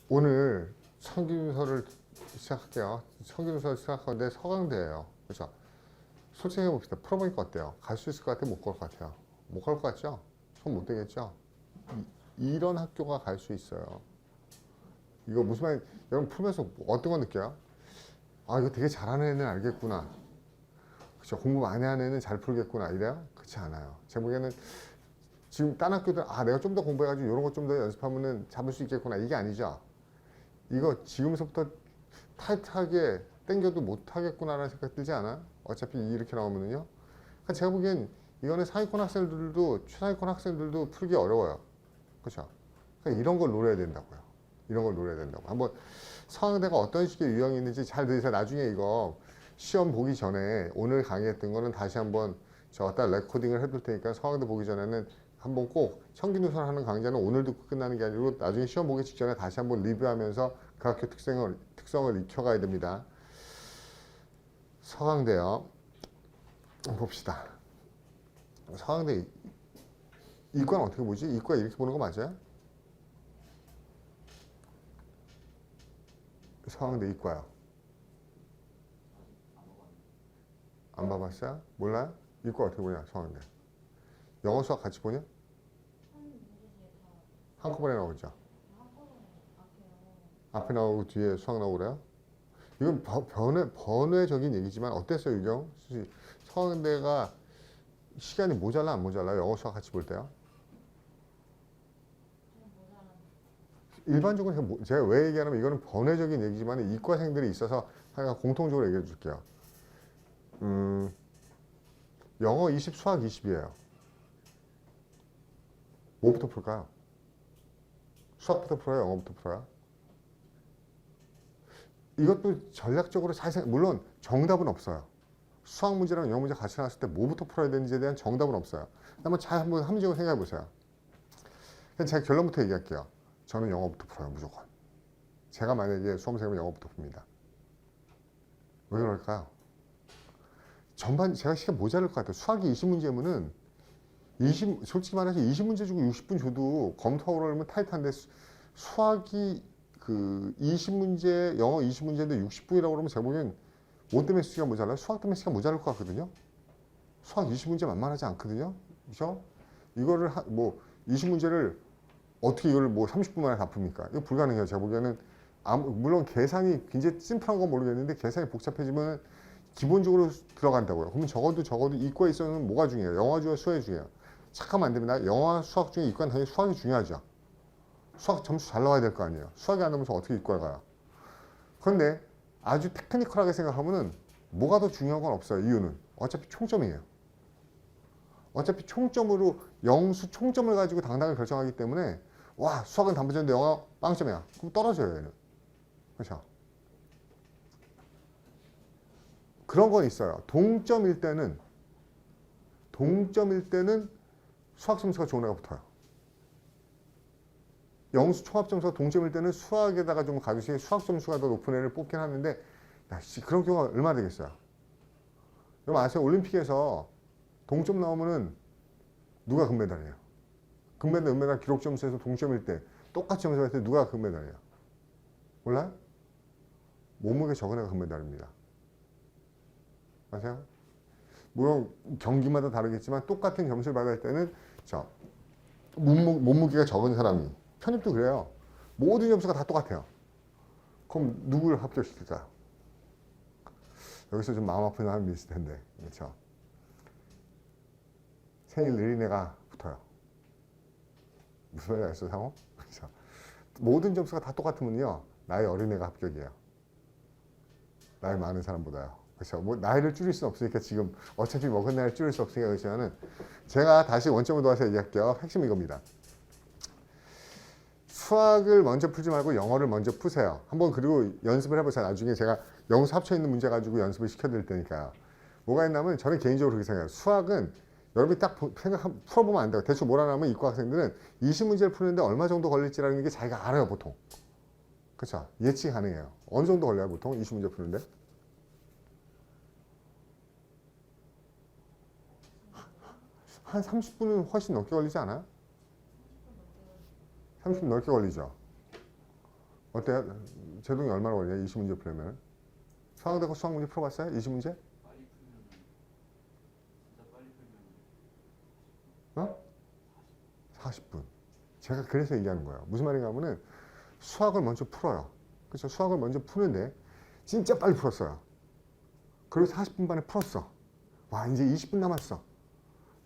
오늘 청기누설을 시작할게요. 청기누설 시작하는데 서강대예요. 그렇죠? 솔직히 해봅시다. 풀어보니까 어때요? 갈 수 있을 것 같아요? 못 갈 것 같아요? 못 갈 것 같죠? 손 못 대겠죠? 이런 학교가 갈 수 있어요. 이거 무슨 말, 여러분 풀면서 어떤 거 느껴요? 아, 이거 되게 잘하는 애는 알겠구나. 그렇죠? 공부 많이 하는 애는 잘 풀겠구나. 이래요? 그렇지 않아요. 제 보기에는 지금 딴 학교들, 아, 내가 좀 더 공부해가지고 이런 거 좀 더 연습하면은 잡을 수 있겠구나. 이게 아니죠. 이거 지금서부터 타이트하게 땡겨도 못하겠구나라는 생각 들지 않아? 어차피 이렇게 나오면은요. 그러니까 제가 보기엔 이거는 상위권 학생들도 최상위권 학생들도 풀기 어려워요. 그렇죠? 그러니까 이런 걸 노려야 된다고요. 이런 걸 노려야 된다고. 한번 서강대가 어떤 식의 유형이 있는지 잘 들으세요. 나중에 이거 시험 보기 전에 오늘 강의했던 거는 다시 한번 저 어떤 레코딩을 해둘 테니까 서강대 보기 전에는 한번 꼭 청기누설 하는 강좌는 오늘 듣고 끝나는 게 아니고 나중에 시험 보기 직전에 다시 한번 리뷰하면서 그 학교 특성을 익혀가야 됩니다. 서강대요. 봅시다. 서강대 이과는 어떻게 보지? 이과 이렇게 보는 거 맞아요? 서강대 이과요. 안 봐봤어요? 몰라요? 이과 어떻게 보냐? 서강대. 영어 수학 같이 보냐? 한꺼번에 나오죠. 앞에 나오고 뒤에 수학 나오고 그래요? 이건 번외적인 얘기지만 어땠어요, 유경? 서강대가 시간이 모자라 안 모자라요? 영어 수학 같이 볼 때요? 일반적으로 제가 왜 얘기하냐면 이거는 번외적인 얘기지만 이과생들이 있어서 하여간 공통적으로 얘기해 줄게요. 영어 20, 수학 20이에요. 뭐부터 풀까요? 수학부터 풀어요? 영어부터 풀어요? 이것도 전략적으로 잘 생각, 물론 정답은 없어요. 수학 문제랑 영어 문제 같이 나왔을 때 뭐부터 풀어야 되는지에 대한 정답은 없어요. 한번 잘 한번 함정을 생각해 보세요. 제가 결론부터 얘기할게요. 저는 영어부터 풀어요, 무조건. 제가 만약에 수험생이면 영어부터 풉니다. 왜 그럴까요? 전반 제가 시간 모자랄 것 같아요. 수학이 20문제면은 솔직히 말해서 20문제 주고 60분 줘도 검토하고 그러면 타이트한데 수학이 그 20문제, 영어 20문제인데 60분이라고 그러면 제가 보기엔 뭐 때문에 시간 모자라요? 수학 때문에 시간 모자랄 것 같거든요. 수학 20문제 만만하지 않거든요. 그렇죠? 이거를 뭐 20문제를 어떻게 이걸 뭐 30분 만에 다 풉니까? 이거 불가능해요. 제가 보기에는 물론 계산이 굉장히 심플한 건 모르겠는데 계산이 복잡해지면 기본적으로 들어간다고요. 그러면 적어도 이과에 있어서는 뭐가 중요해요? 영어주와 수학이 중요해요. 착하면 안 됩니다. 영어와 수학 중에 이과는 당연히 수학이 중요하죠. 수학 점수 잘 나와야 될 거 아니에요. 수학이 안 나오면서 어떻게 이과에 가요? 그런데 아주 테크니컬하게 생각하면은 뭐가 더 중요한 건 없어요. 이유는 어차피 총점이에요. 어차피 총점으로 영수 총점을 가지고 당당히 결정하기 때문에 와 수학은 단부전인데 영어 빵점이야. 그럼 떨어져요 얘는. 그렇죠? 그런 건 있어요. 동점일 때는 수학 점수가 좋은 애가 붙어요. 영수 총합 점수가 동점일 때는 수학에다가 좀 가듯이 수학 점수가 더 높은 애를 뽑긴 하는데 야, 그런 경우가 얼마나 되겠어요? 여러분 아세요? 올림픽에서 동점 나오면은 누가 금메달이에요? 금메달, 은메달 기록 점수에서 동점일 때 똑같이 점수할 때 누가 금메달이에요? 몰라요? 몸무게 적은 애가 금메달입니다. 아세요? 물론 경기마다 다르겠지만 똑같은 점수를 받을 때는 몸무게가 적은 사람이 편입도 그래요. 모든 점수가 다 똑같아요. 그럼 누구를 합격시킬까요? 여기서 좀 마음 아픈 사람이 있을 텐데 그렇죠? 생일 느린 애가 붙어요. 무슨 말인지 알겠어, 상호? 그렇죠? 모든 점수가 다 똑같으면요 나이 어린 애가 합격이에요. 나이 많은 사람보다요. 그렇죠? 뭐 나이를 줄일 수 없으니까 지금 어차피 먹은 나이를 줄일 수 없으니까 그렇지만은 제가 다시 원점으로 돌아서 얘기할게요. 핵심은 이겁니다. 수학을 먼저 풀지 말고 영어를 먼저 푸세요. 한번 그리고 연습을 해보세요. 나중에 제가 영수 합쳐 있는 문제 가지고 연습을 시켜드릴 테니까요. 뭐가 있냐면 저는 개인적으로 그렇게 생각해요. 수학은 여러분이 딱 풀어보면 안 돼요. 대충 뭐라냐면 이과 학생들은 20문제를 푸는데 얼마 정도 걸릴지라는 게 자기가 알아요, 보통. 그렇죠? 예측이 가능해요. 어느 정도 걸려요, 보통 20문제 푸는데? 한 30분은 훨씬 넘게 걸리지 않아요? 30분 넘게 걸리죠. 어때요? 제동이 얼마나 걸려요? 20문제 풀려면? 수학되고 수학 문제 풀어봤어요? 20문제? 빨리 풀면 진짜 빨리 풀면 어? 40분. 제가 그래서 얘기하는 거예요. 무슨 말인가 하면은 수학을 먼저 풀어요. 그렇죠? 수학을 먼저 푸는데 진짜 빨리 풀었어요. 그리고 40분 만에 풀었어. 와, 이제 20분 남았어.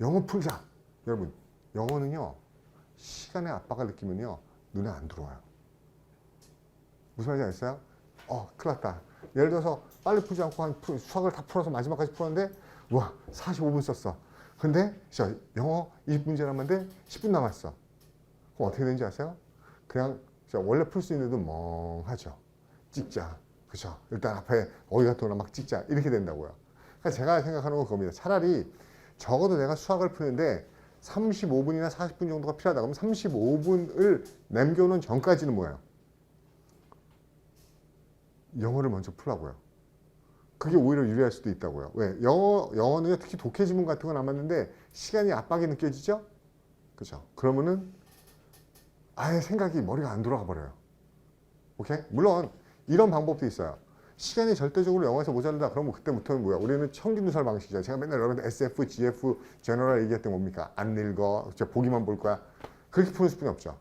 영어 풀자. 여러분, 영어는요, 시간의 압박을 느끼면요, 눈에 안 들어와요. 무슨 말인지 아시겠어요? 큰일 났다. 예를 들어서 빨리 풀지 않고 수학을 다 풀어서 마지막까지 풀었는데, 와, 45분 썼어. 근데 영어 20문제 남았는데 10분 남았어. 그럼 어떻게 되는지 아세요? 그냥 원래 풀 수 있는 데도 멍하죠. 찍자. 그죠? 일단 앞에 어디가 도나 막 찍자. 이렇게 된다고요. 그러니까 제가 생각하는 건 그겁니다. 차라리 적어도 내가 수학을 푸는데 35분이나 40분 정도가 필요하다. 그러면 35분을 남겨놓은 전까지는 뭐예요? 영어를 먼저 풀라고요. 그게 오히려 유리할 수도 있다고요. 왜? 영어는 특히 독해 지문 같은 거 남았는데 시간이 압박이 느껴지죠? 그죠? 그러면은 아예 생각이 머리가 안 돌아가 버려요. 오케이? 물론 이런 방법도 있어요. 시간이 절대적으로 영어에서 모자르다 그러면 그때부터는 뭐야? 우리는 청기누설 방식이죠. 제가 맨날 여러분들 SF, GF, 제너럴 얘기했던 뭡니까? 안 읽어. 보기만 볼 거야. 그렇게 푸는 수준이 없죠.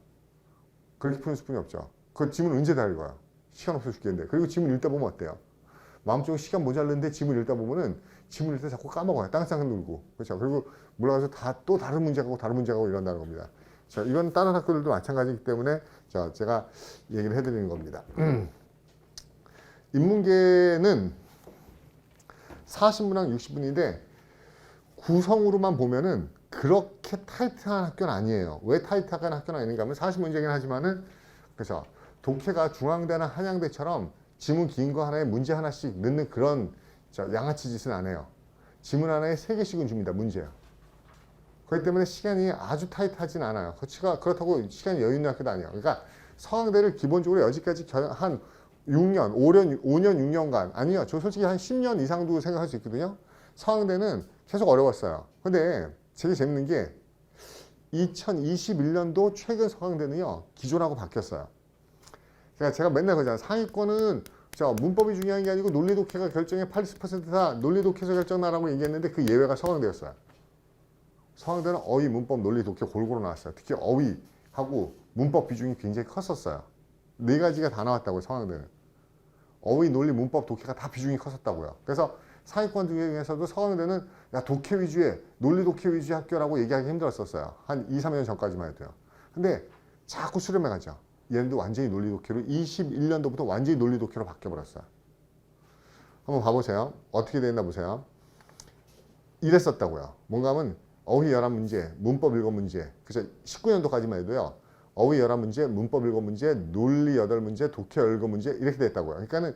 그렇게 푸는 수준이 없죠. 그 지문 언제 다 읽어요? 시간 없어 죽겠는데. 그리고 지문 읽다 보면 어때요? 마음속으로 시간 모자른데 지문 읽다 보면은 지문 읽을 때 자꾸 까먹어요. 땅땅 놀고. 그렇죠. 그리고 물러가서 또 다른 문제 가고 다른 문제 가고 이런다는 겁니다. 자, 이건 다른 학교들도 마찬가지이기 때문에 자, 제가 얘기를 해드리는 겁니다. 인문계는 40분랑 60분인데 구성으로만 보면은 그렇게 타이트한 학교는 아니에요. 왜 타이트한 학교는 아닌가 하면 40문제긴 하지만은 그래서 독해가 중앙대나 한양대처럼 지문 긴 거 하나에 문제 하나씩 넣는 그런 양아치 짓은 안 해요. 지문 하나에 3개씩은 줍니다. 문제요. 그렇기 때문에 시간이 아주 타이트하진 않아요. 그렇다고 시간이 여유 있는 학교도 아니에요. 그러니까 서강대를 기본적으로 여지까지 한 6년, 5년, 6년간 아니요. 저 솔직히 한 10년 이상도 생각할 수 있거든요. 서강대는 계속 어려웠어요. 근데 되게 재밌는 게 2021년도 최근 서강대는요. 기존하고 바뀌었어요. 그러니까 제가 맨날 그러잖아요. 상위권은 문법이 중요한 게 아니고 논리 독해가 결정의 80%다 논리 독해에서 결정나라고 얘기했는데 그 예외가 서강대였어요. 서강대는 어휘, 문법, 논리, 독해 골고루 나왔어요. 특히 어휘하고 문법 비중이 굉장히 컸었어요. 4가지가 다 나왔다고요. 서강대는. 어휘, 논리, 문법, 독해가 다 비중이 컸었다고요. 그래서 상위권 중에서도 서강대는 야, 독해 위주의, 논리 독해 위주의 학교라고 얘기하기 힘들었었어요. 한 2, 3년 전까지만 해도요. 근데 자꾸 수렴해 가죠. 얘네도 완전히 논리 독해로 21년도부터 완전히 논리 독해로 바뀌어버렸어요. 한번 봐보세요. 어떻게 되었나 보세요. 이랬었다고요. 뭔가 하면 어휘 11문제, 문법 7문제. 그죠? 19년도까지만 해도요. 어휘 11문제, 문법 7문제, 논리 8문제, 독해 7문제 이렇게 됐다고요. 그러니까는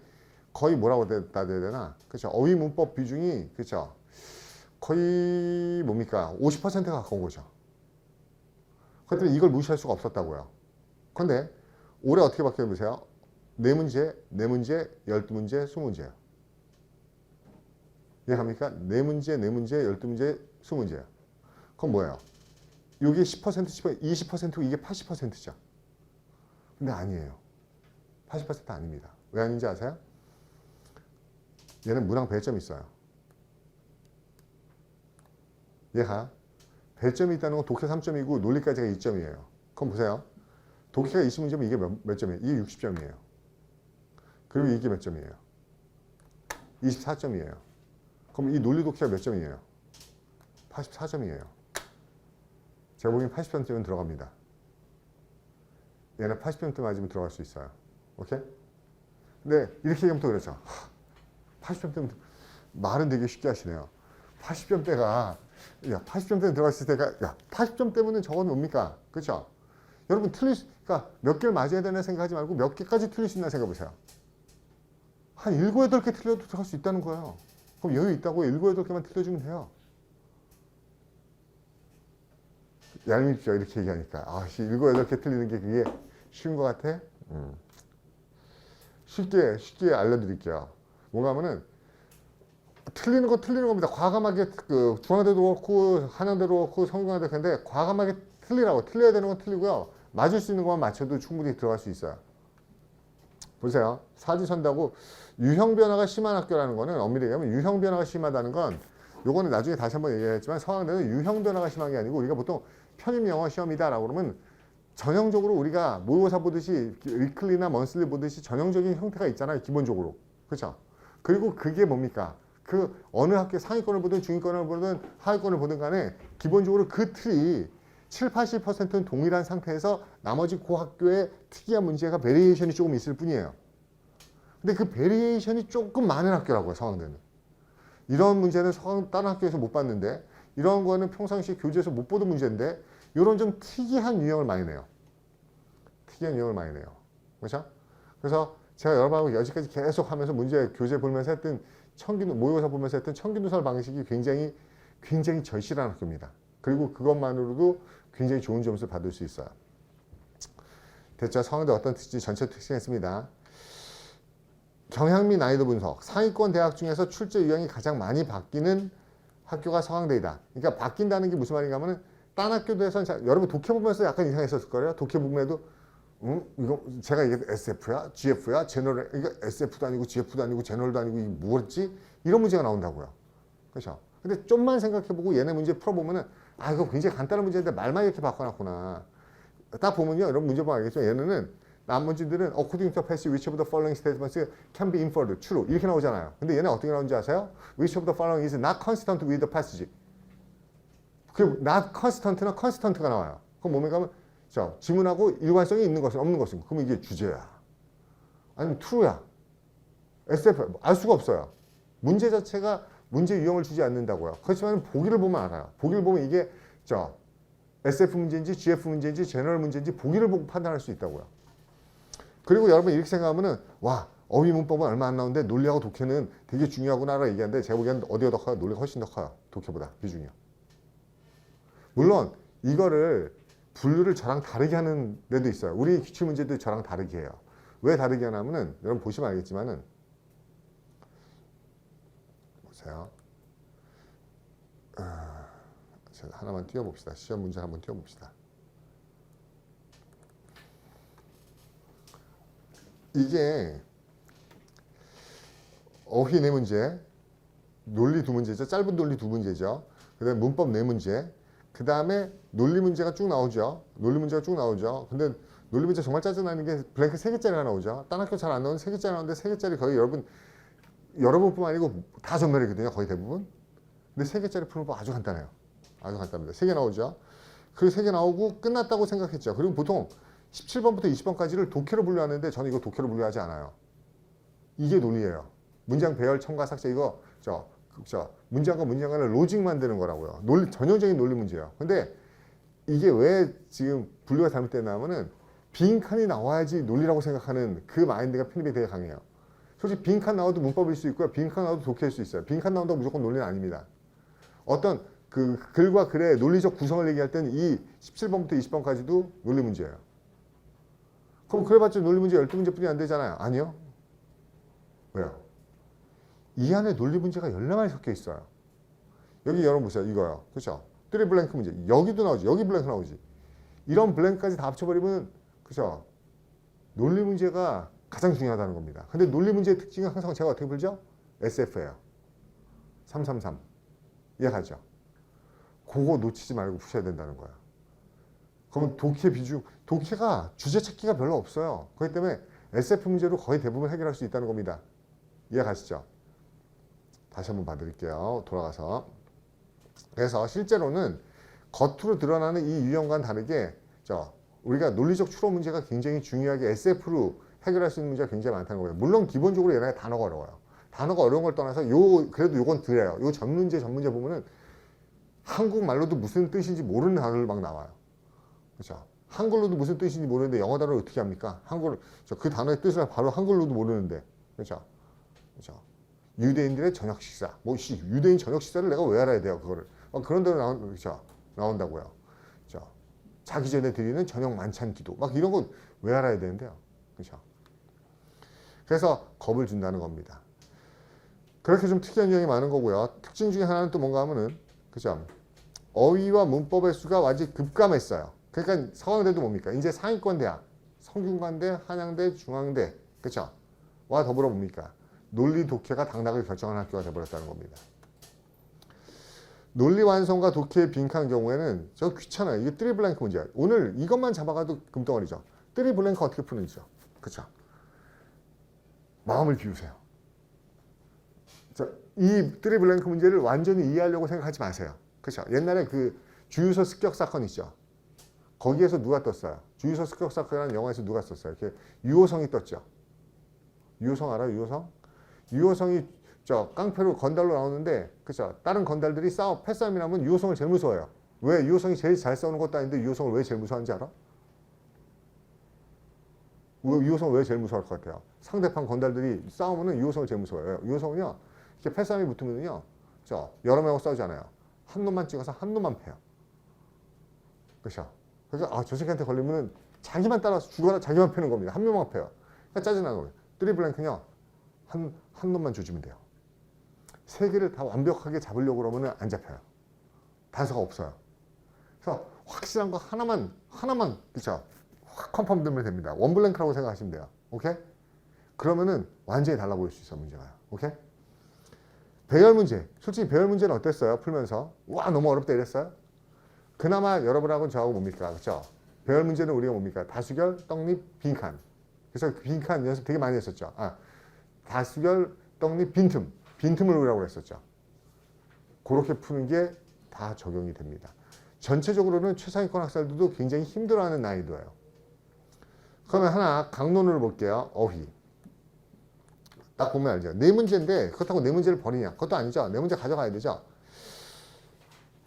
거의 뭐라고 해야 되나? 그렇죠? 어휘 문법 비중이 그렇죠? 거의 뭡니까? 50%가 가까운 거죠. 그랬더니 이걸 무시할 수가 없었다고요. 그런데 올해 어떻게 바뀌어 보세요? 4문제, 4문제, 12문제, 20문제예요. 이해합니까? 4문제, 4문제, 12문제, 20문제예요. 그건 뭐예요? 이게 10%, 20%고 이게 80%죠. 근데 아니에요. 80% 아닙니다. 왜 아닌지 아세요? 얘는 문항 배점이 있어요. 얘가 배점이 있다는 건 독해 3점이고 논리까지가 2점이에요. 그럼 보세요. 독해가 20문제면 이게 몇 점이에요? 이게 60점이에요. 그리고 이게 몇 점이에요? 24점이에요. 그럼 이 논리 독해가 몇 점이에요? 84점이에요. 제가 보기엔 80점쯤은 들어갑니다. 얘는 80점대 맞으면 들어갈 수 있어요. 오케이? 근데 이렇게 얘기하면 또 그렇죠. 80점대 말은 되게 쉽게 하시네요. 80점대가 야 80점대 들어갔을 때가 야 80점대면은 저건 뭡니까? 그렇죠? 여러분 그러니까 몇 개를 맞아야 되나 생각하지 말고 몇 개까지 틀릴 수 있나 생각해 보세요. 한 7, 8개 틀려도 들어갈 수 있다는 거예요. 그럼 여유 있다고 7, 8개만 틀려주면 돼요. 얄밉죠 이렇게 얘기하니까. 아, 7, 8개 틀리는 게 그게 쉬운 것 같아? 쉽게 알려드릴게요. 뭔가 하면은 틀리는 건 틀리는 겁니다. 과감하게 그 중앙대도 그렇고 한양대도 그렇고 성균관대도 그런데 과감하게 틀리라고. 틀려야 되는 건 틀리고요. 맞을 수 있는 것만 맞춰도 충분히 들어갈 수 있어요. 보세요. 사지선다고 유형 변화가 심한 학교라는 거는 엄밀히 얘기하면 유형 변화가 심하다는 건 요거는 나중에 다시 한번 얘기했지만 서강대는 유형 변화가 심한 게 아니고 우리가 보통 편입 영어 시험이다라고 그러면 전형적으로 우리가 모의고사 보듯이 위클리나 먼슬리 보듯이 전형적인 형태가 있잖아요. 기본적으로. 그렇죠? 그리고 그게 뭡니까? 그 어느 학교 상위권을 보든 중위권을 보든 하위권을 보든 간에 기본적으로 그 틀이 7, 80%는 동일한 상태에서 나머지 그 학교의 특이한 문제가 베리에이션이 조금 있을 뿐이에요. 근데 그 베리에이션이 조금 많은 학교라고요. 서강대는. 이런 문제는 다른 학교에서 못 봤는데 이런 거는 평상시 교재에서 못 보던 문제인데 이런 좀 특이한 유형을 많이 내요. 특이한 유형을 많이 내요. 그렇죠? 그래서 제가 여러분하고 여지까지 계속 하면서 문제 교재 보면서 했던 모의고사 보면서 했던 청기누설 방식이 굉장히 절실한 학교입니다. 그리고 그것만으로도 굉장히 좋은 점수를 받을 수 있어요. 됐죠? 서강대 어떤 특징 전체 특징했습니다. 경향 및 난이도 분석. 상위권 대학 중에서 출제 유형이 가장 많이 바뀌는 학교가 서강대이다. 그러니까 바뀐다는 게 무슨 말인가 하면은 딴 학교에서는 여러분 독해 보면서 약간 이상했었을 거예요. 독해 보면도 이거 제가 이게 SF야? GF야? 제너럴 이거 SF도 아니고 GF도 아니고 제너럴도 아니고 이게 뭐였지? 이런 문제가 나온다고요. 그렇죠? 근데 좀만 생각해보고 얘네 문제 풀어보면은 아 이거 굉장히 간단한 문제인데 말만 이렇게 바꿔놨구나. 딱 보면요. 여러분 문제 보면 알겠죠? 얘네는 나머지들은 according to passage which of the following statements can be inferred true 이렇게 나오잖아요. 근데 얘네 어떻게 나오는지 아세요? Which of the following is not consistent with the passage. 그 not constant나 constant가 나와요. 그럼 몸에 가면 자, 지문하고 일관성이 있는 것은 없는 것은 그러면 이게 주제야. 아니면 true야. SF 알 수가 없어요. 문제 자체가 문제 유형을 주지 않는다고요. 그렇지만 보기를 보면 알아요. 보기를 보면 이게 SF 문제인지 GF 문제인지 제너럴 문제인지 보기를 보고 판단할 수 있다고요. 그리고 여러분 이렇게 생각하면은 와 어휘 문법은 얼마 안 나오는데 논리하고 독해는 되게 중요하구나라고 얘기하는데 제가 보기에는 어디가 더 커요? 논리가 훨씬 더 커요. 독해보다 비중이요. 물론 이거를 분류를 저랑 다르게 하는 데도 있어요. 우리 기출문제도 저랑 다르게 해요. 왜 다르게 하냐면은 여러분 보시면 알겠지만은 보세요. 하나만 띄워봅시다. 시험 문제 한번 띄워봅시다. 이게 어휘 4문제, 논리 2문제죠. 짧은 논리 2문제죠. 그 다음에 문법 4문제, 그 다음에 논리 문제가 쭉 나오죠. 논리 문제가 쭉 나오죠. 근데 논리 문제 정말 짜증나는 게 블랭크 3개짜리가 나오죠. 딴 학교 잘 안 나오는 3개짜리 나오는데 3개짜리 거의 여러분뿐만 아니고 다 전멸이거든요. 거의 대부분. 근데 3개짜리 푸는 법 아주 간단해요. 아주 간단합니다. 3개 나오죠. 그 3개 나오고 끝났다고 생각했죠. 그리고 보통 17번부터 20번까지를 독해로 분류하는데 저는 이거 독해로 분류하지 않아요. 이게 논리예요. 문장 배열, 첨가, 삭제 이거 문장과 문장 간의 로직 만드는 거라고요. 전형적인 논리 문제예요. 근데 이게 왜 지금 분류가 잘못됐냐면은 빈칸이 나와야지 논리라고 생각하는 그 마인드가 편입이 되게 강해요. 솔직히 빈칸 나와도 문법일 수 있고요. 빈칸 나와도 독해일 수 있어요. 빈칸 나온다고 무조건 논리는 아닙니다. 어떤 그 글과 글의 논리적 구성을 얘기할 때는 이 17번부터 20번까지도 논리 문제예요. 그럼 그래봤자 논리 문제 12문제뿐이 안 되잖아요. 아니요. 왜요? 이 안에 논리 문제가 14마리 섞여 있어요. 여기 여러분 보세요. 이거요. 그렇죠? 3 블랭크 문제. 여기도 나오지. 여기 블랭크 나오지. 이런 블랭크까지 다 합쳐버리면 그렇죠? 논리 문제가 가장 중요하다는 겁니다. 근데 논리 문제의 특징은 항상 제가 어떻게 풀죠? SF예요. 333. 이해가죠? 그거 놓치지 말고 푸셔야 된다는 거야. 그러면 독해가 주제 찾기가 별로 없어요. 그렇기 때문에 SF 문제로 거의 대부분 해결할 수 있다는 겁니다. 이해가시죠? 다시 한번 봐드릴게요. 돌아가서. 그래서 실제로는 겉으로 드러나는 이 유형과는 다르게 우리가 논리적 추론 문제가 굉장히 중요하게 SF로 해결할 수 있는 문제가 굉장히 많다는 거예요. 물론 기본적으로 얘네가 단어가 어려워요. 단어가 어려운 걸 떠나서 그래도 요건 드려요. 요 전문제 보면은 한국말로도 무슨 뜻인지 모르는 단어를 막 나와요. 그렇죠? 한글로도 무슨 뜻인지 모르는데 영어 단어를 어떻게 합니까? 그 단어의 뜻을 바로 한글로도 모르는데. 그렇죠? 유대인들의 저녁 식사. 유대인 저녁 식사를 내가 왜 알아야 돼요, 그거를. 그런 데로 나온다고요. 자기 전에 드리는 저녁 만찬 기도. 막 이런 거 왜 알아야 되는데요. 그렇죠? 그래서 겁을 준다는 겁니다. 그렇게 좀 특이한 유형이 많은 거고요. 특징 중에 하나는 또 뭔가 하면은, 그죠? 어휘와 문법의 수가 완전히 급감했어요. 그러니까 서강대도 뭡니까? 이제 상위권 대학, 성균관대, 한양대, 중앙대 그렇죠? 와 더불어 뭡니까? 논리 독해가 당락을 결정하는 학교가 되어버렸다는 겁니다. 논리 완성과 독해의 빈칸 경우에는 저 귀찮아요. 이게 트리블랭크 문제야. 오늘 이것만 잡아가도 금덩어리죠. 트리블랭크 어떻게 푸는지요. 그렇죠? 마음을 비우세요. 자, 이 트리블랭크 문제를 완전히 이해하려고 생각하지 마세요. 그렇죠? 옛날에 그 주유소 습격 사건 있죠. 거기에서 누가 떴어요? 주유소 습격 사건이라는 영화에서 누가 썼어요? 이렇게 유호성이 떴죠. 유호성 알아요? 유호성? 유호성이 저 깡패로 건달로 나오는데 그죠? 다른 건달들이 패싸움이 나면 유호성을 제일 무서워해요. 왜? 유호성이 제일 잘 싸우는 것도 아닌데 유호성을 왜 제일 무서워하는지 알아? 유호성을 왜 제일 무서워할 것 같아요? 상대방 건달들이 싸우면은 유호성을 제일 무서워해요. 유호성은요, 이렇게 패싸움이 붙으면요, 여러 명하고 싸우잖아요. 한 놈만 찍어서 한 놈만 패요. 그죠? 그래서 저 새끼한테 걸리면은 자기만 따라서 죽어라 자기만 패는 겁니다. 한 명만 패요. 그러니까 짜증나는 거예요. 트리블랭크는요, 한 놈만 조지면 돼요. 세 개를 다 완벽하게 잡으려고 그러면 안 잡혀요. 단서가 없어요. 그래서 확실한 거 하나만 그쵸? 확 컨펌 되면 됩니다. 원블랭크라고 생각하시면 돼요. 오케이? 그러면은 완전히 달라 보일 수 있어 문제가. 오케이? 배열 문제. 솔직히 배열 문제는 어땠어요? 풀면서 와 너무 어렵다 이랬어요? 그나마 여러분하고는 저하고 뭡니까? 그쵸? 배열 문제는 우리가 뭡니까? 다수결, 떡잎, 빈칸. 그래서 빈칸 연습 되게 많이 했었죠. 다수결, 떡잎, 빈틈을 우리라고 했었죠. 그렇게 푸는 게 다 적용이 됩니다. 전체적으로는 최상위권 학생들도 굉장히 힘들어하는 난이도예요. 그러면 하나 강론을 볼게요. 어휘. 딱 보면 알죠. 네 문제인데 그렇다고 네 문제를 버리냐? 그것도 아니죠. 네 문제 가져가야 되죠.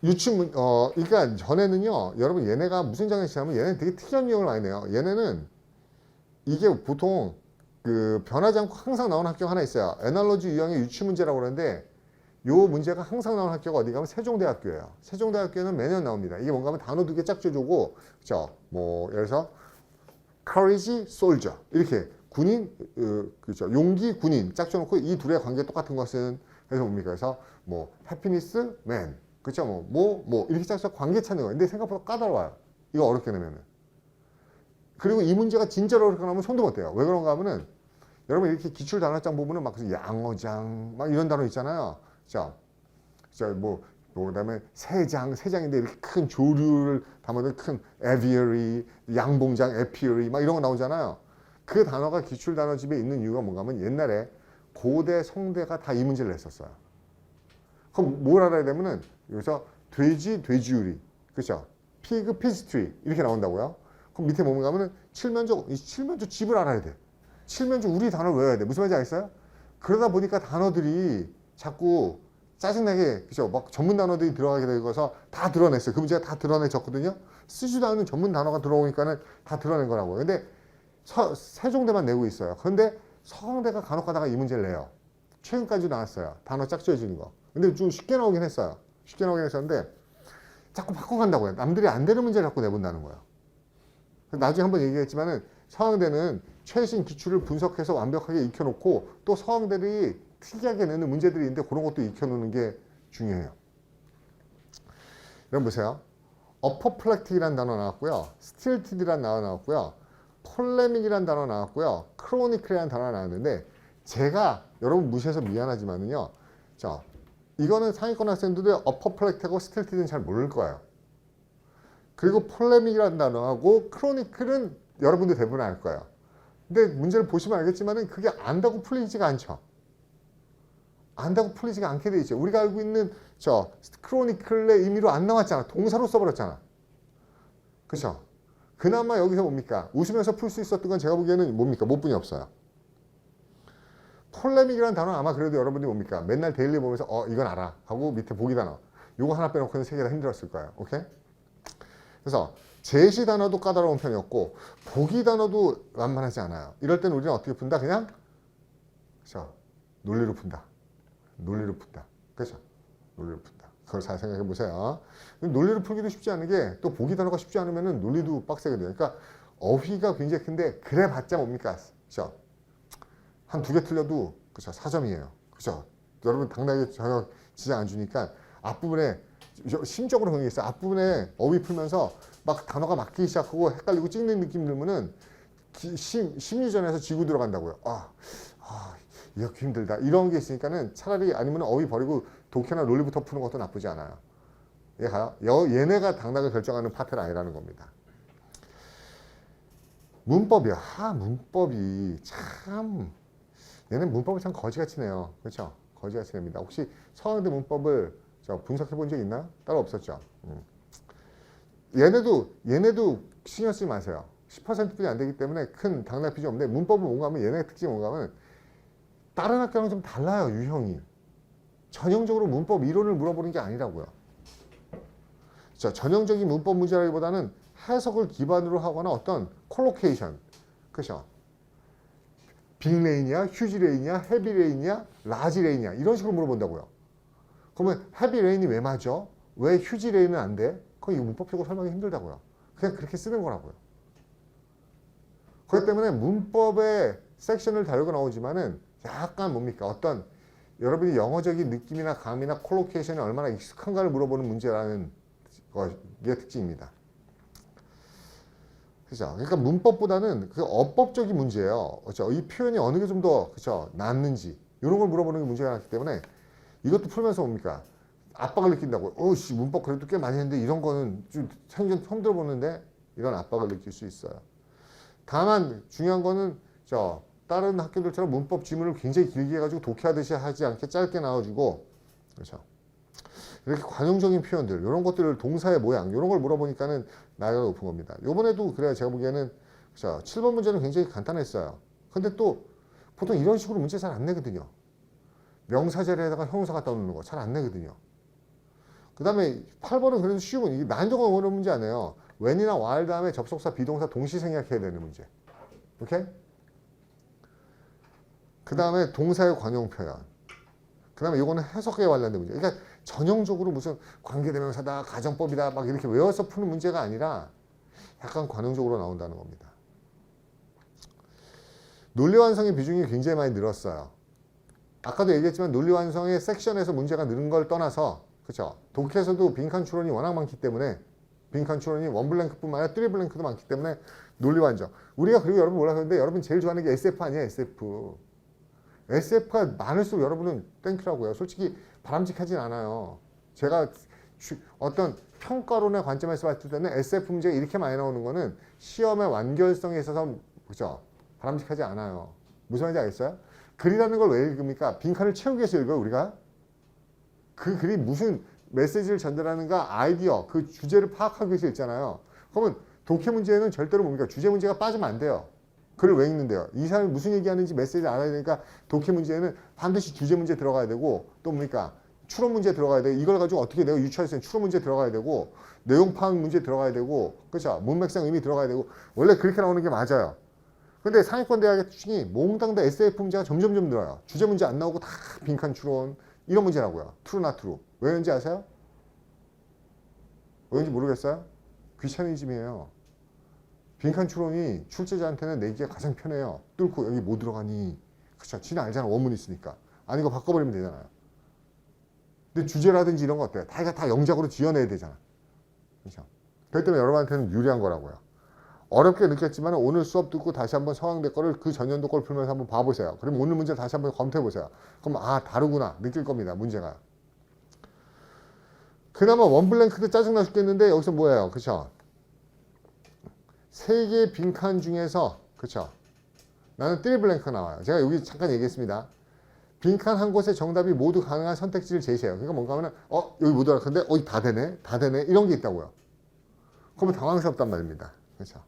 그러니까 전에는요. 여러분 얘네가 무슨 장난치냐면 얘네는 되게 특이한 유형을 많이 내요. 얘네는 이게 보통 그 변하지 않고 항상 나오는 학교가 하나 있어요. 애널로지 유형의 유추 문제라고 그러는데 요 문제가 항상 나오는 학교가 어디 가면 세종대학교예요. 세종대학교는 매년 나옵니다. 이게 뭔가 하면 단어 두 개 짝 줘주고 그죠? 뭐 예를 들어서 courage, soldier 이렇게 군인, 그죠? 용기, 군인 짝 줘놓고 이 둘의 관계 똑같은 것은 그래서 뭡니까? 그래서 뭐 happiness, man 그죠? 뭐 이렇게 짝 써서 관계 찾는 거예요. 근데 생각보다 까다로워요. 이거 어렵게 내면은. 그리고 이 문제가 진짜로 어렵게 나오면 손도 못 대요. 왜 그런가 하면은 여러분 이렇게 기출 단어장 보면은 막 양어장 막 이런 단어 있잖아요. 그다음에 세장인데 이렇게 큰 조류를 담아둔 큰 에비어리, 양봉장, 에피어리 막 이런 거 나오잖아요. 그 단어가 기출 단어집에 있는 이유가 뭔가 하면 옛날에 고대 성대가 다 이 문제를 냈었어요. 그럼 뭘 알아야 되면은 여기서 돼지, 돼지우리, 그렇죠? 피그, 피스트리 이렇게 나온다고요. 그럼 밑에 뭔가 하면은 칠면조 집을 알아야 돼. 칠면조 우리 단어를 외워야 돼. 무슨 말인지 알겠어요? 그러다 보니까 단어들이 자꾸 짜증나게 그죠? 막 전문 단어들이 들어가게 되어서 다 드러냈어요. 그 문제가 다 드러내졌거든요. 쓰지도 않은 전문 단어가 들어오니까는 다 드러낸 거라고요. 근데 세종대만 내고 있어요. 그런데 서강대가 간혹 가다가 이 문제를 내요. 최근까지 나왔어요. 단어 짝지어 주는 거. 근데 좀 쉽게 나오긴 했어요. 쉽게 나오긴 했었는데 자꾸 바꿔간다고요. 남들이 안 되는 문제를 자꾸 내본다는 거예요. 나중에 한번 얘기했지만은 서강대는 최신 기출을 분석해서 완벽하게 익혀놓고 또 서강대들이 특이하게 내는 문제들이 있는데 그런 것도 익혀놓는 게 중요해요. 여러분 보세요. 어퍼플렉틱이라는 단어 나왔고요. 스틸티드라는 단어 나왔고요. 폴레믹이라는 단어 나왔고요. 크로니클이라는 단어가 나왔는데 제가 여러분 무시해서 미안하지만은요. 이거는 상위권 학생들도 어퍼플렉틱하고 스틸티드는 잘 모를 거예요. 그리고 폴레믹이라는 단어하고 크로니클은 여러분들 대부분 알 거예요. 근데 문제를 보시면 알겠지만은 그게 안다고 풀리지가 않죠. 안다고 풀리지가 않게 돼 있죠. 우리가 알고 있는 크로니클의 의미로 안 나왔잖아. 동사로 써버렸잖아. 그렇죠? 그나마 여기서 뭡니까? 웃으면서 풀 수 있었던 건 제가 보기에는 뭡니까? 못분이 없어요. 폴레믹이라는 단어는 아마 그래도 여러분들이 뭡니까? 맨날 데일리 보면서 이건 알아 하고 밑에 보기 단어 요거 하나 빼놓고는 세 개 다 힘들었을 거예요. 오케이? 그래서 제시 단어도 까다로운 편이었고 보기 단어도 만만하지 않아요. 이럴 때는 우리는 어떻게 푼다? 그냥 논리로 푼다. 논리로 푼다. 그렇죠? 논리로 푼다. 그걸 잘 생각해 보세요. 논리로 풀기도 쉽지 않은 게 또 보기 단어가 쉽지 않으면 논리도 빡세게 돼요. 그러니까 어휘가 굉장히 큰데 그래 봤자 뭡니까? 그렇죠? 한 두 개 틀려도 그렇죠? 4점이에요. 그렇죠? 여러분 당당하게 전혀 지장 안 주니까 앞부분에 심적으로 그런 게 있어요. 앞부분에 어휘 풀면서 막 단어가 막히기 시작하고 헷갈리고 찍는 느낌 들면은 심리전에서 지고 들어간다고요. 이렇게 힘들다. 이런 게 있으니까는 차라리 아니면 어휘 버리고 독해나 논리부터 푸는 것도 나쁘지 않아요. 얘네가 당락을 결정하는 파트는 아니라는 겁니다. 문법이요. 문법이 참 얘는 문법을 참 거지같이 내요. 그렇죠? 거지같이 냅니다. 혹시 서강대 문법을 분석해 본 적 있나요? 따로 없었죠. 얘네도 신경 쓰지 마세요. 10%뿐이 안 되기 때문에 큰 당락 필요 없는데 문법은 뭔가 하면 얘네 특징이 뭔가 하면 다른 학교랑 좀 달라요. 유형이. 전형적으로 문법 이론을 물어보는 게 아니라고요. 전형적인 문법 문제라기보다는 해석을 기반으로 하거나 어떤 콜로케이션, 그렇죠? 빅레인이야, 휴지레인이야, 헤비레인이야, 라지레인이야 이런 식으로 물어본다고요. 그러면 헤비레인이 왜 맞아? 왜 휴지레인은 안 돼? 그건 이거 문법적으로 설명이 힘들다고요. 그냥 그렇게 쓰는 거라고요. 그렇기 때문에 문법의 섹션을 다루고 나오지만은 약간 뭡니까? 어떤 여러분이 영어적인 느낌이나 감이나 콜로케이션이 얼마나 익숙한가를 물어보는 문제라는 게 특징입니다. 그죠? 그러니까 문법보다는 그 어법적인 문제예요. 그렇죠? 이 표현이 어느 게 좀 더 그렇죠? 낫는지 이런 걸 물어보는 게 문제가 많기 때문에 이것도 풀면서 뭡니까? 압박을 느낀다고. 문법 그래도 꽤 많이 했는데 이런 거는 좀 생전 처음 들어보는데 이런 압박을 느낄 수 있어요. 다만 중요한 거는 다른 학교들처럼 문법 지문을 굉장히 길게 해가지고 독해하듯이 하지 않게 짧게 나와주고 그렇죠? 이렇게 관용적인 표현들 이런 것들을 동사의 모양 이런 걸 물어보니까는 나이가 높은 겁니다. 요번에도 그래야 제가 보기에는 그렇죠? 7번 문제는 굉장히 간단했어요. 근데 또 보통 이런 식으로 문제 잘 안 내거든요. 명사 자리에다가 형용사 갖다 놓는 거 잘 안 내거든요. 그 다음에 8번은 그래도 쉬운 이게 난이도가 어려운 문제 아니에요. when이나 while 다음에 접속사 비동사 동시 생략해야 되는 문제. 오케이? 그 다음에 동사의 관용 표현. 그 다음에 이거는 해석에 관련된 문제. 그러니까 전형적으로 무슨 관계대명사다, 가정법이다 막 이렇게 외워서 푸는 문제가 아니라 약간 관용적으로 나온다는 겁니다. 논리 완성의 비중이 굉장히 많이 늘었어요. 아까도 얘기했지만 논리 완성의 섹션에서 문제가 늘은 걸 떠나서 그렇죠? 독해에서도 빈칸 추론이 워낙 많기 때문에 빈칸 추론이 원블랭크뿐만 아니라 쓰리블랭크도 많기 때문에 논리 완성. 우리가 그리고 여러분 몰라서 그런데 여러분 제일 좋아하는 게 SF 아니에요? SF. SF가 많을수록 여러분은 땡큐라고요. 솔직히 바람직하진 않아요. 제가 어떤 평가론의 관점에서 봤을 때는 SF 문제가 이렇게 많이 나오는 거는 시험의 완결성에 있어서 그죠? 바람직하지 않아요. 무슨 말인지 알겠어요? 글이라는 걸 왜 읽습니까? 빈칸을 채우기 위해서 읽어요, 우리가. 그 글이 무슨 메시지를 전달하는가 아이디어, 그 주제를 파악하기 위해서 읽잖아요. 그러면 독해 문제는 절대로 뭡니까? 주제 문제가 빠지면 안 돼요. 글을 왜 읽는데요? 이 사람이 무슨 얘기하는지 메시지를 알아야 되니까 독해 문제에는 반드시 주제 문제 들어가야 되고 또 뭡니까? 추론 문제 들어가야 되고 이걸 가지고 어떻게 내가 유추할 수 있는 추론 문제 들어가야 되고 내용 파악 문제 들어가야 되고 그렇죠? 문맥상 의미 들어가야 되고 원래 그렇게 나오는 게 맞아요. 근데 상위권 대학의 특징이 몽땅 다 SF 문제가 점점점 늘어요. 주제 문제 안 나오고 다 빈칸 추론 이런 문제라고요. 트루 나 트루. 왜 그런지 아세요? 왜인지 모르겠어요? 귀차니즘이에요. 빈칸 추론이 출제자한테는 내기가 가장 편해요. 뚫고 여기 뭐 들어가니? 그쵸? 지는 알잖아. 원문이 있으니까. 아니 이거 바꿔버리면 되잖아요. 근데 주제라든지 이런 거 어때요? 다 영작으로 지어내야 되잖아. 그렇죠? 그렇기 때문에 여러분한테는 유리한 거라고요. 어렵게 느꼈지만 오늘 수업 듣고 다시 한번 서강대 거를 그 전년도 걸 풀면서 한번 봐보세요. 그럼 오늘 문제 다시 한번 검토해보세요. 그럼 다르구나 느낄 겁니다. 문제가. 그나마 원블랭크도 짜증나 죽겠는데 여기서 뭐예요? 그쵸? 3개의 빈칸 중에서 그쵸? 나는 트리블랭크가 나와요. 제가 여기 잠깐 얘기했습니다. 빈칸 한 곳에 정답이 모두 가능한 선택지를 제시해요. 그러니까 뭔가 하면 여기 못 알아듣는데 다 되네? 다 되네? 이런 게 있다고요. 그러면 당황스럽단 말입니다. 그렇죠?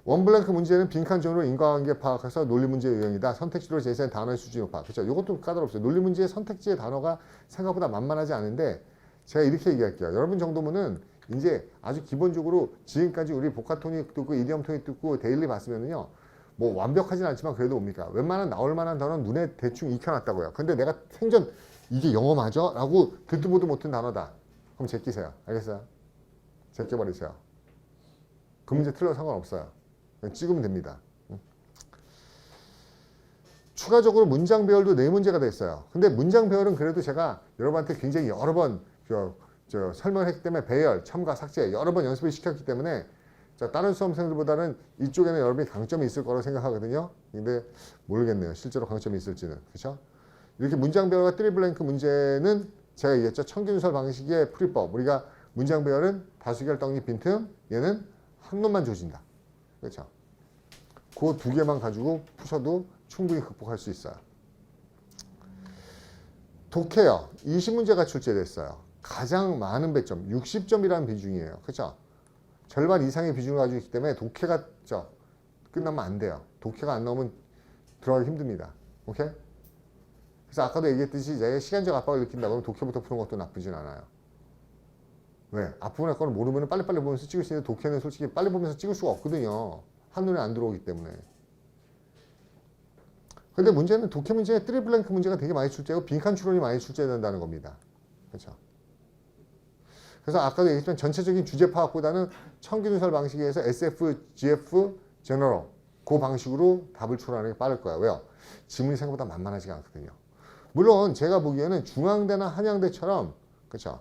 원블랭크 문제는 빈칸 존으로 인과관계 파악해서 논리 문제 유형이다. 선택지로 제시한 단어의 수준을 파악. 그렇죠? 이것도 까다롭어요. 논리 문제의 선택지의 단어가 생각보다 만만하지 않은데 제가 이렇게 얘기할게요. 여러분 정도면은 이제 아주 기본적으로 지금까지 우리 복합 토닉 듣고 이디엄 토닉 듣고 데일리 봤으면은요. 뭐 완벽하진 않지만 그래도 뭡니까? 웬만한 나올 만한 단어는 눈에 대충 익혀놨다고요. 근데 내가 생전 이게 영어 맞아? 라고 듣도 보도 못한 단어다. 그럼 제끼세요. 알겠어요? 제껴버리세요. 그 문제 틀려도 상관없어요. 그냥 찍으면 됩니다. 추가적으로 문장 배열도 4문제가 됐어요. 근데 문장 배열은 그래도 제가 여러분한테 굉장히 여러 번 설명을 했기 때문에 배열, 첨가, 삭제 여러 번 연습을 시켰기 때문에 자, 다른 수험생들보다는 이쪽에는 여러분이 강점이 있을 거라고 생각하거든요. 근데 모르겠네요. 실제로 강점이 있을지는. 그렇죠? 이렇게 문장 배열과 트리블랭크 문제는 제가 얘기했죠. 청기누설 방식의 풀이법. 우리가 문장 배열은 다수결 떡잎 빈틈, 얘는 한 놈만 조진다. 그렇죠? 그 두 개만 가지고 푸셔도 충분히 극복할 수 있어요. 독해요. 20문제가 출제됐어요. 가장 많은 배점, 60점이라는 비중이에요. 그렇죠? 절반 이상의 비중을 가지고 있기 때문에 독해가 끝나면 안 돼요. 독해가 안 나오면 들어가기 힘듭니다. 오케이? 그래서 아까도 얘기했듯이 내가 시간적 압박을 느낀다 그러면 독해부터 푸는 것도 나쁘진 않아요. 왜? 앞부분의 거는 모르면 빨리빨리 보면서 찍을 수 있는데 독해는 솔직히 빨리 보면서 찍을 수가 없거든요. 한눈에 안 들어오기 때문에. 근데 문제는 독해 문제에 트리블랭크 문제가 되게 많이 출제하고 빈칸 추론이 많이 출제된다는 겁니다. 그렇죠? 그래서 아까도 얘기했지만 전체적인 주제 파악보다는 청기누설 방식에 의해서 SF, GF, 제너럴 그 방식으로 답을 추론하는 게 빠를 거야. 왜요? 지문이 생각보다 만만하지가 않거든요. 물론 제가 보기에는 중앙대나 한양대처럼 그렇죠?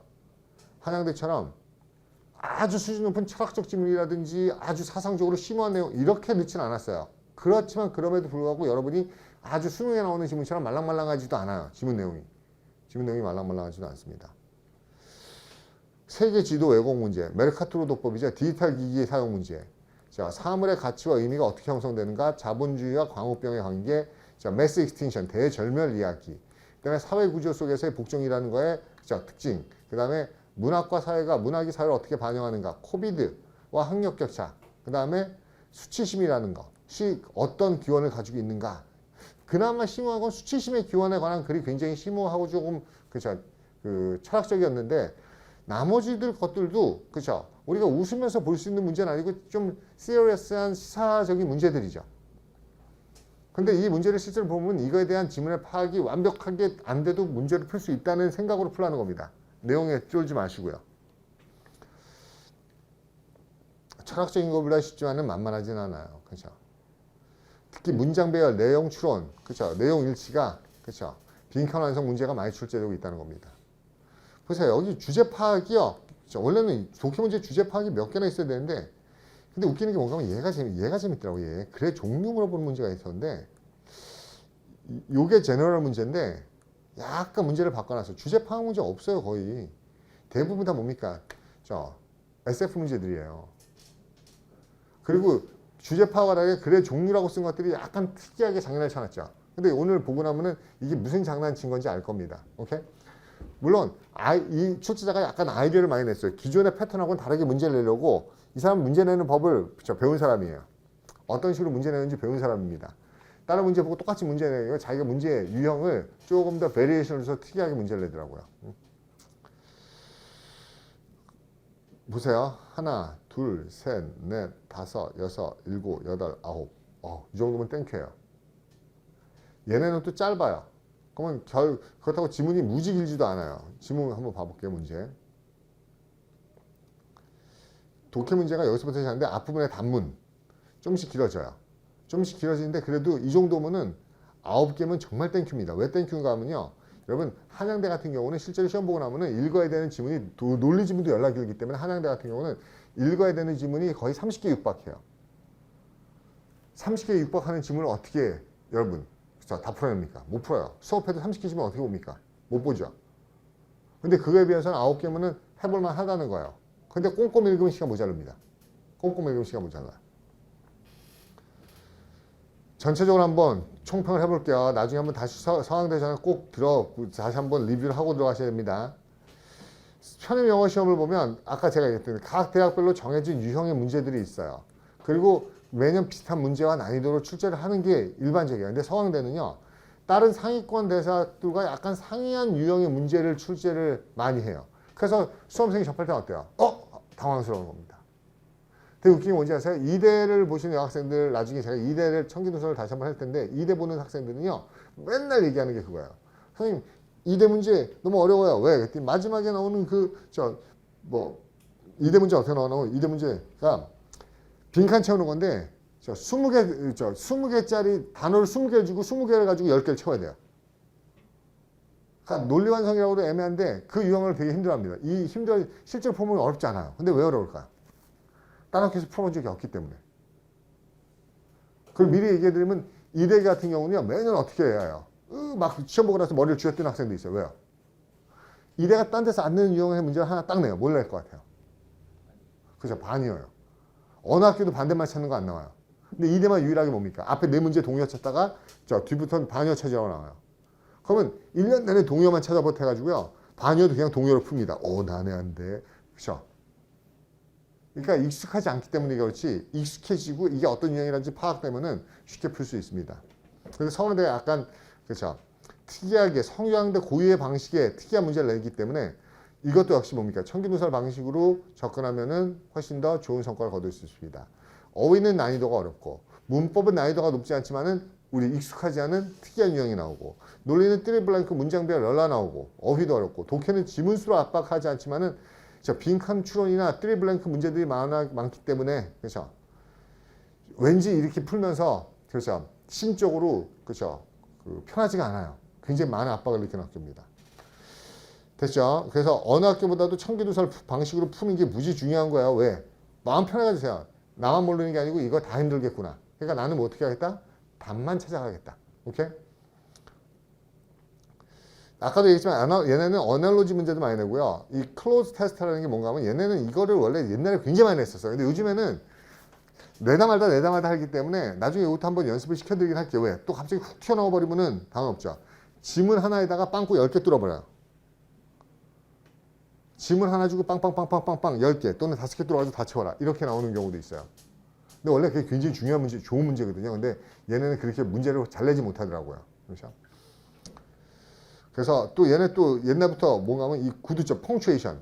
한양대처럼 아주 수준 높은 철학적 지문이라든지 아주 사상적으로 심오한 내용 이렇게 넣지는 않았어요. 그렇지만 그럼에도 불구하고 여러분이 아주 수능에 나오는 지문처럼 말랑말랑하지도 않아요. 지문 내용이 말랑말랑하지도 않습니다. 세계 지도 왜곡 문제, 메르카토르 도법이죠. 디지털 기기의 사용 문제. 자, 사물의 가치와 의미가 어떻게 형성되는가, 자본주의와 광우병의 관계, 자, 매스 익스틴션, 대절멸 이야기. 그다음에 사회 구조 속에서의 복종이라는 거의 특징. 그다음에 문학과 사회가 문학이 사회를 어떻게 반영하는가, 코비드와 학력 격차. 그다음에 수치심이라는 거, 어떤 기원을 가지고 있는가. 그나마 심오한 건 수치심의 기원에 관한 글이 굉장히 심오하고 조금 철학적이었는데. 나머지들 것들도 그렇죠. 우리가 웃으면서 볼 수 있는 문제는 아니고 좀 시리어스한 시사적인 문제들이죠. 근데 이 문제를 실제로 보면 이거에 대한 지문의 파악이 완벽하게 안 돼도 문제를 풀 수 있다는 생각으로 풀라는 겁니다. 내용에 쫄지 마시고요. 철학적인 것보다 쉽지만은 만만하진 않아요. 그렇죠. 특히 문장 배열, 내용 추론, 그렇죠. 내용 일치가 그렇죠. 빈칸 완성 문제가 많이 출제되고 있다는 겁니다. 보세요. 여기 주제 파악이요. 원래는 독해 문제 주제 파악이 몇 개나 있어야 되는데, 근데 웃기는 게 뭔가 하면 얘가 재밌더라고. 얘. 그래 종류 물어보는 문제가 있었는데, 요게 제너럴 문제인데, 약간 문제를 바꿔놨어. 주제 파악 문제 없어요, 거의. 대부분 다 뭡니까? SF 문제들이에요. 그리고 주제 파악을 하게 그래 종류라고 쓴 것들이 약간 특이하게 장난을 쳐놨죠. 근데 오늘 보고 나면은 이게 무슨 장난친 건지 알 겁니다. 오케이? 물론 이 출제자가 약간 아이디어를 많이 냈어요. 기존의 패턴하고는 다르게 문제를 내려고 이 사람 문제 내는 법을 배운 사람이에요. 어떤 식으로 문제 내는지 배운 사람입니다. 다른 문제 보고 똑같이 문제 내요. 자기가 문제 유형을 조금 더 베리에이션을 해서 특이하게 문제를 내더라고요. 보세요. 하나, 둘, 셋, 넷, 다섯, 여섯, 일곱, 여덟, 아홉. 이 정도면 땡큐예요. 얘네는 또 짧아요. 그러면 그렇다고 지문이 무지 길지도 않아요. 지문 한번 봐볼게요. 문제. 독해 문제가 여기서부터 시작하는데 앞부분의 단문 좀씩 길어져요. 좀씩 길어지는데 그래도 이 정도면은 9개면 정말 땡큐입니다. 왜 땡큐인가 하면요. 여러분 한양대 같은 경우는 실제로 시험 보고 나면은 읽어야 되는 지문이 논리 지문도 연락이 길기 때문에 한양대 같은 경우는 읽어야 되는 지문이 거의 30개 육박해요. 30개 육박하는 지문을 어떻게 여러분 다 풀어냅니까? 못 풀어요. 수업해도 30개 지문 어떻게 봅니까? 못 보죠. 근데 그거에 비해서는 9개면은 해볼만 하다는 거예요. 근데 꼼꼼히 읽으면 시간 모자릅니다. 꼼꼼히 읽으면 시간 모자라요. 전체적으로 한번 총평을 해볼게요. 나중에 한번 다시 서강대 전에 꼭 다시 한번 리뷰를 하고 들어가셔야 됩니다. 편입 영어 시험을 보면 아까 제가 얘기했던 각 대학별로 정해진 유형의 문제들이 있어요. 그리고 매년 비슷한 문제와 난이도로 출제를 하는 게 일반적이에요. 근데 서강대는요. 다른 상위권 대사들과 약간 상이한 유형의 문제를 출제를 많이 해요. 그래서 수험생이 접할 때 어때요? 당황스러운 겁니다. 되게 웃긴 게 뭔지 아세요? 이대를 보시는 여학생들 나중에 제가 이대를 청기누설을 다시 한번 할 텐데 이대 보는 학생들은요. 맨날 얘기하는 게 그거예요. 선생님 이대 문제 너무 어려워요. 왜? 그랬더니 마지막에 나오는 이대 문제 어떻게 나오나? 이대 문제가 빈칸 채우는 건데 20개짜리 단어를 20개 주고 20개를 가지고 10개를 채워야 돼요. 그러니까 논리 완성이라고도 애매한데 그 유형을 되게 힘들어합니다. 실제로 보면 어렵지 않아요. 근데 왜 어려울까요? 딴 학교에서 풀어본 적이 없기 때문에. 그럼 미리 얘기해드리면 이대 같은 경우는요, 매년 어떻게 해야 해요? 막 시험 보고 나서 머리를 쥐어뜯는 학생도 있어요. 왜요? 이대가 딴 데서 안 내는 유형의 문제를 하나 딱 내요. 뭘 낼 것 같아요? 그죠? 반이어요. 어느 학교도 반대만 찾는 거 안 나와요. 근데 이대만 유일하게 뭡니까? 앞에 네 문제 동의어 찾다가 저 뒤부터는 반이어 찾으라고 나와요. 그러면 1년 내내 동의어만 찾아보트 해가지고요. 반이어도 그냥 동의어로 풉니다. 나네 안 돼. 그죠? 그러니까 익숙하지 않기 때문에 그렇지 익숙해지고 이게 어떤 유형이라는지 파악되면은 쉽게 풀 수 있습니다. 그래서 서울대 약간 그렇죠. 특이하게 성유형대 고유의 방식의 특이한 문제를 내기 때문에 이것도 역시 뭡니까? 청기누설 방식으로 접근하면은 훨씬 더 좋은 성과를 거둘 수 있습니다. 어휘는 난이도가 어렵고 문법은 난이도가 높지 않지만은 우리 익숙하지 않은 특이한 유형이 나오고 논리는 트리블랑크 문장별 럴라 나오고 어휘도 어렵고 독해는 지문수로 압박하지 않지만은 빈칸 추론이나 트리블랭크 문제들이 많기 때문에 그렇죠. 왠지 이렇게 풀면서 그렇죠. 심적으로 그렇죠. 편하지가 않아요. 굉장히 많은 압박을 느끼는 학교입니다. 됐죠? 그래서 어느 학교보다도 청기누설 방식으로 푸는 게 무지 중요한 거야. 왜? 마음 편해가지세요. 나만 모르는 게 아니고 이거 다 힘들겠구나. 그러니까 나는 뭐 어떻게 하겠다? 답만 찾아가겠다. 오케이? 아까도 얘기했지만 얘네는 어널로지 문제도 많이 내고요. 이 클로즈 테스트라는 게 뭔가 하면 얘네는 이거를 원래 옛날에 굉장히 많이 냈었어요. 근데 요즘에는 내다 말다 하기 때문에 나중에 이것도 한번 연습을 시켜드리긴 할게요. 왜? 또 갑자기 훅 튀어나와 버리면은 방은 없죠. 지문 하나에다가 빵꾸 10개 뚫어버려요. 지문 하나 주고 빵빵빵빵빵빵 10개 또는 5개 뚫어가지고 다 채워라. 이렇게 나오는 경우도 있어요. 근데 원래 그게 굉장히 중요한 문제, 좋은 문제거든요. 근데 얘네는 그렇게 문제를 잘 내지 못하더라고요. 그렇죠? 그래서 또 얘네 또 옛날부터 뭔가 하면 이 구두점, 펑츄에이션,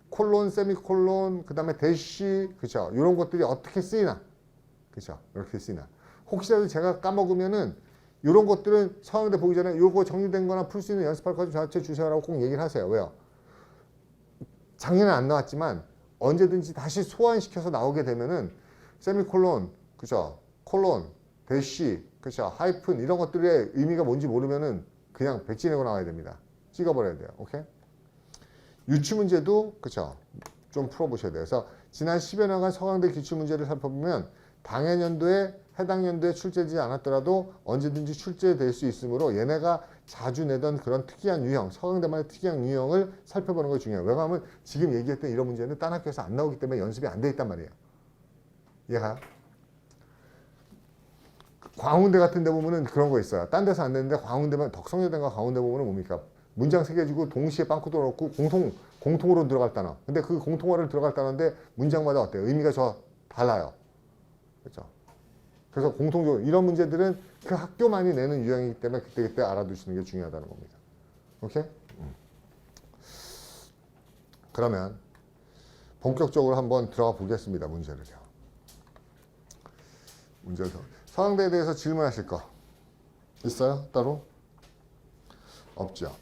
콜론, 세미콜론, 그 다음에 대시, 그렇죠? 이런 것들이 어떻게 쓰이나, 그렇죠? 이렇게 쓰이나. 혹시라도 제가 까먹으면은 이런 것들은 서강대 보기 전에 요거 정리된 거나 풀 수 있는 연습할 거 좀 저한테 주세요라고 꼭 얘기를 하세요. 왜요? 작년에 안 나왔지만 언제든지 다시 소환시켜서 나오게 되면은 세미콜론, 그죠? 콜론, 대시, 그죠? 하이픈 이런 것들의 의미가 뭔지 모르면은 그냥 백지 내고 나와야 됩니다. 찍어버려야 돼요. 오케이? 유추 문제도 그죠? 좀 풀어보셔야 돼요. 그래서 지난 10여 년간 서강대 기출 문제를 살펴보면 당해 연도에 해당 연도에 출제되지 않았더라도 언제든지 출제될 수 있으므로 얘네가 자주 내던 그런 특이한 유형, 서강대만의 특이한 유형을 살펴보는 게 중요해요. 왜냐하면 지금 얘기했던 이런 문제는 딴 학교에서 안 나오기 때문에 연습이 안 돼 있단 말이에요. 이해가요? 광운대 같은 데 보면은 그런 거 있어요. 딴 데서 안 되는데 광운대만 덕성여대인가 광운대 보면은 뭡니까? 문장 3개 주고 동시에 빵꾸도 넣고 공통으로 들어갈 단어. 근데 그 공통어를 들어갈 단어인데 문장마다 어때요? 의미가 달라요. 그렇죠? 그래서 공통적으로 이런 문제들은 그 학교만이 내는 유형이기 때문에 그때그때 알아두시는 게 중요하다는 겁니다. 오케이? 그러면 본격적으로 한번 들어가 보겠습니다. 문제를요. 문제를 서강대에 대해서 질문하실 거 있어요? 따로? 없죠.